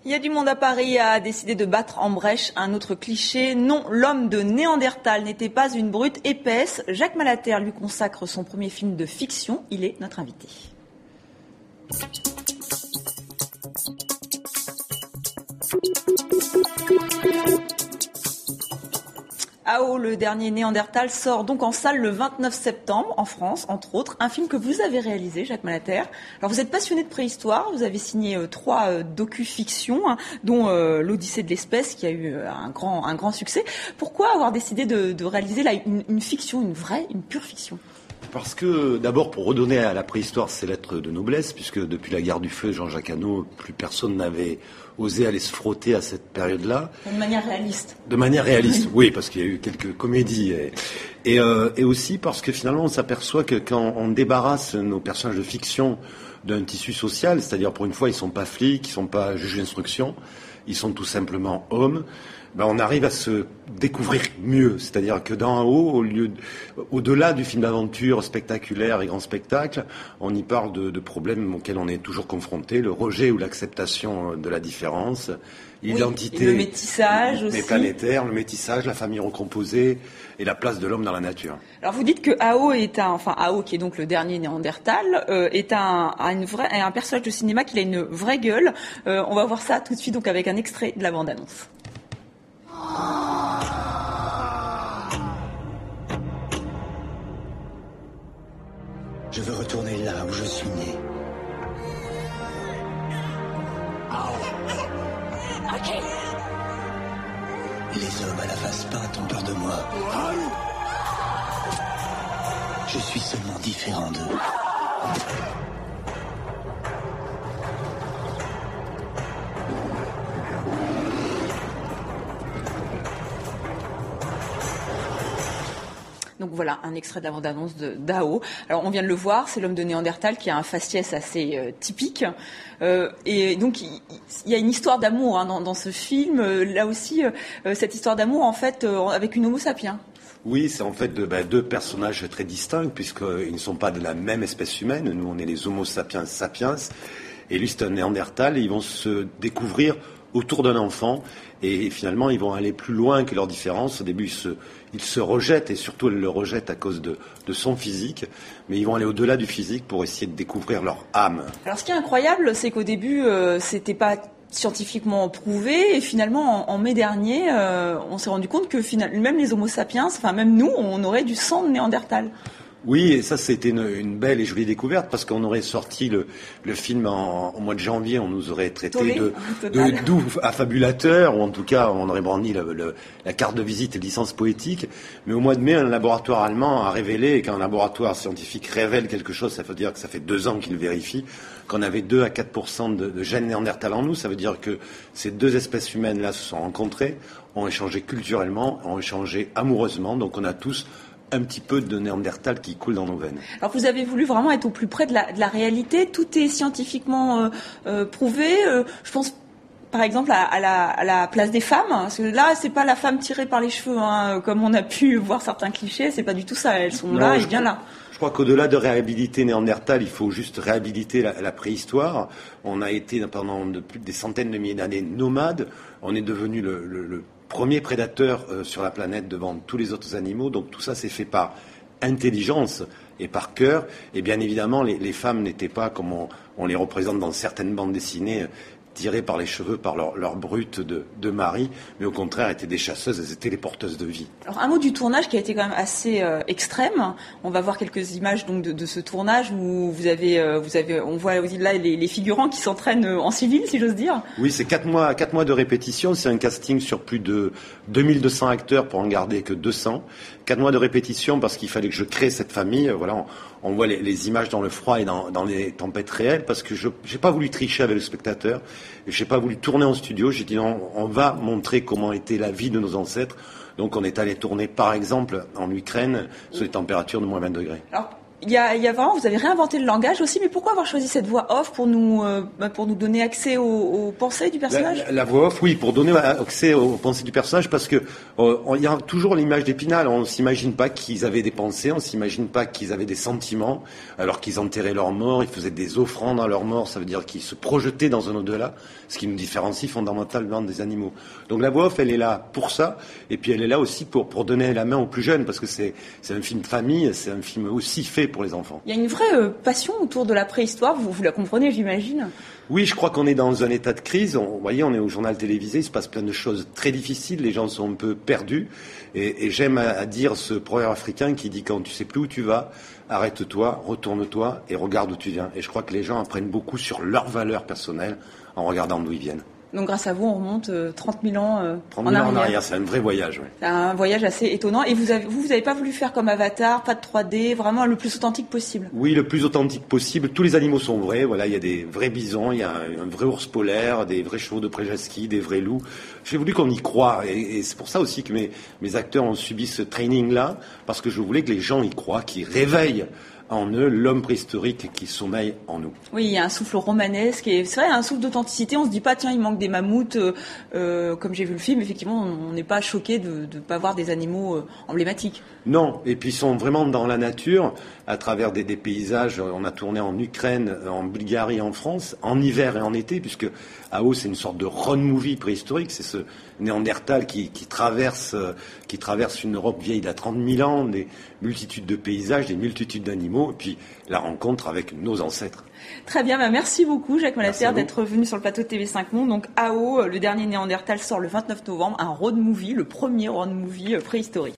Il y a du monde à Paris a décidé de battre en brèche un autre cliché. Non, l'homme de Néandertal n'était pas une brute épaisse. Jacques Malater lui consacre son premier film de fiction. Il est notre invité. AO, le dernier Néandertal, sort donc en salle le 29 septembre en France, entre autres. Un film que vous avez réalisé, Jacques Malater. Alors vous êtes passionné de préhistoire, vous avez signé 3 docu-fictions, dont l'Odyssée de l'espèce, qui a eu un grand succès. Pourquoi avoir décidé de réaliser là une fiction, une pure fiction ? Parce que, d'abord, pour redonner à la préhistoire ses lettres de noblesse, puisque depuis la guerre du feu, Jean-Jacques Hano, plus personne n'avait osé aller se frotter à cette période-là. De manière réaliste. De manière réaliste, oui, parce qu'il y a eu quelques comédies. Et aussi parce que finalement, on s'aperçoit que quand on débarrasse nos personnages de fiction d'un tissu social, c'est-à-dire pour une fois, ils sont pas flics, ils sont pas juges d'instruction, ils sont tout simplement hommes, on arrive à se découvrir mieux. C'est-à-dire que dans AO, au-delà du film d'aventure spectaculaire et grand spectacle, on y parle de problèmes auxquels on est toujours confronté, le rejet ou l'acceptation de la différence, l'identité, le métissage aussi. Planétaire, le métissage, la famille recomposée et la place de l'homme dans la nature. Alors vous dites que AO AO qui est donc le dernier Néandertal, est un personnage de cinéma qui a une vraie gueule. On va voir ça tout de suite donc avec un extrait de la bande-annonce. Je veux retourner là où je suis né. Ok. Les hommes à la face peinte ont peur de moi. Je suis seulement différent d'eux. Donc voilà, un extrait de la bande-annonce d'AO. Alors on vient de le voir, c'est l'homme de Néandertal qui a un faciès assez typique. Et donc il y a une histoire d'amour dans ce film. Là aussi, cette histoire d'amour en fait avec une homo sapiens. Oui, c'est en fait deux personnages très distincts puisqu'ils ne sont pas de la même espèce humaine. Nous, on est les homo sapiens sapiens. Et lui, c'est un Néandertal. Et ils vont se découvrir autour d'un enfant. Et finalement, ils vont aller plus loin que leurs différences. Au début, ils se rejettent, et surtout, ils le rejettent à cause de son physique. Mais ils vont aller au-delà du physique pour essayer de découvrir leur âme. Alors, ce qui est incroyable, c'est qu'au début, c'était pas scientifiquement prouvé. Et finalement, en mai dernier, on s'est rendu compte que même les homo sapiens, même nous, on aurait du sang de Néandertal. Oui, et ça c'était une belle et jolie découverte parce qu'on aurait sorti le film au mois de janvier, on nous aurait traité de doux affabulateur, ou en tout cas on aurait brandi la carte de visite et licence poétique. Mais au mois de mai, un laboratoire allemand a révélé, et quand un laboratoire scientifique révèle quelque chose, ça veut dire que ça fait 2 ans qu'il vérifie, qu'on avait 2 à 4% de gènes Néandertal en nous. Ça veut dire que ces 2 espèces humaines-là se sont rencontrées, ont échangé culturellement, ont échangé amoureusement, donc on a tous un petit peu de Néandertal qui coule dans nos veines. Alors vous avez voulu vraiment être au plus près de la réalité. Tout est scientifiquement prouvé. Je pense par exemple à la place des femmes. Parce que là, c'est pas la femme tirée par les cheveux, comme on a pu voir certains clichés. C'est pas du tout ça. Elles sont là et bien là. Je crois qu'au-delà de réhabiliter Néandertal, il faut juste réhabiliter la préhistoire. On a été pendant des centaines de milliers d'années nomades. On est devenu le premier prédateur sur la planète devant tous les autres animaux. Donc tout ça s'est fait par intelligence et par cœur. Et bien évidemment, les femmes n'étaient pas, comme on les représente dans certaines bandes dessinées, tirées par les cheveux par leur brute de mari, mais au contraire étaient des chasseuses, elles étaient les porteuses de vie. Alors un mot du tournage qui a été quand même assez extrême. On va voir quelques images donc de ce tournage où on voit là les figurants qui s'entraînent en civil, si j'ose dire. Oui, c'est 4 mois de répétition, c'est un casting sur plus de 2200 acteurs pour en garder que 200. 4 mois de répétition parce qu'il fallait que je crée cette famille. Voilà, on voit les images dans le froid et dans les tempêtes réelles parce que j'ai pas voulu tricher avec le spectateur. J'ai pas voulu tourner en studio. J'ai dit non, on va montrer comment était la vie de nos ancêtres. Donc on est allé tourner par exemple en Ukraine sous des températures de moins 20 degrés. Alors, Il y a vraiment, vous avez réinventé le langage aussi, mais pourquoi avoir choisi cette voix off pour nous donner accès aux pensées du personnage ? La voix off, oui, pour donner accès aux pensées du personnage, parce que il y a toujours l'image d'Épinal. On s'imagine pas qu'ils avaient des pensées, on s'imagine pas qu'ils avaient des sentiments, alors qu'ils enterraient leurs morts, ils faisaient des offrandes à leurs morts, ça veut dire qu'ils se projetaient dans un au-delà, ce qui nous différencie fondamentalement des animaux. Donc la voix off, elle est là pour ça, et puis elle est là aussi pour donner la main aux plus jeunes, parce que c'est un film famille, c'est un film aussi fait pour les enfants. Il y a une vraie passion autour de la préhistoire, vous la comprenez, j'imagine ? Oui, je crois qu'on est dans un état de crise. Vous voyez, on est au journal télévisé, il se passe plein de choses très difficiles, les gens sont un peu perdus. Et j'aime à dire ce proverbe africain qui dit quand tu sais plus où tu vas, arrête-toi, retourne-toi et regarde où tu viens. Et je crois que les gens apprennent beaucoup sur leurs valeurs personnelles en regardant d'où ils viennent. Donc grâce à vous, on remonte 30 000 ans 30 000 ans en arrière, c'est un vrai voyage. Ouais. C'est un voyage assez étonnant. Et vous avez pas voulu faire comme Avatar, pas de 3D, vraiment le plus authentique possible ? Oui, le plus authentique possible. Tous les animaux sont vrais. Voilà, il y a des vrais bisons, il y a un vrai ours polaire, des vrais chevaux de Przejalski, des vrais loups. J'ai voulu qu'on y croie. Et c'est pour ça aussi que mes acteurs ont subi ce training-là, parce que je voulais que les gens y croient, qu'ils réveillent en eux l'homme préhistorique qui sommeille en nous. Oui, il y a un souffle romanesque et c'est vrai, un souffle d'authenticité. On se dit pas tiens, il manque des mammouths comme j'ai vu le film. Effectivement, on n'est pas choqué de pas voir des animaux emblématiques. Non, et puis ils sont vraiment dans la nature à travers des paysages. On a tourné en Ukraine, en Bulgarie, en France, en hiver et en été, puisque AO c'est une sorte de road movie préhistorique. C'est ce Néandertal qui traverse une Europe vieille d'il y a 30 000 ans, des multitudes de paysages, des multitudes d'animaux, et puis la rencontre avec nos ancêtres. Très bien, merci beaucoup Jacques Malater d'être venu sur le plateau de TV5 Monde. Donc AO, le dernier Néandertal sort le 29 novembre, un road movie, le premier road movie préhistorique.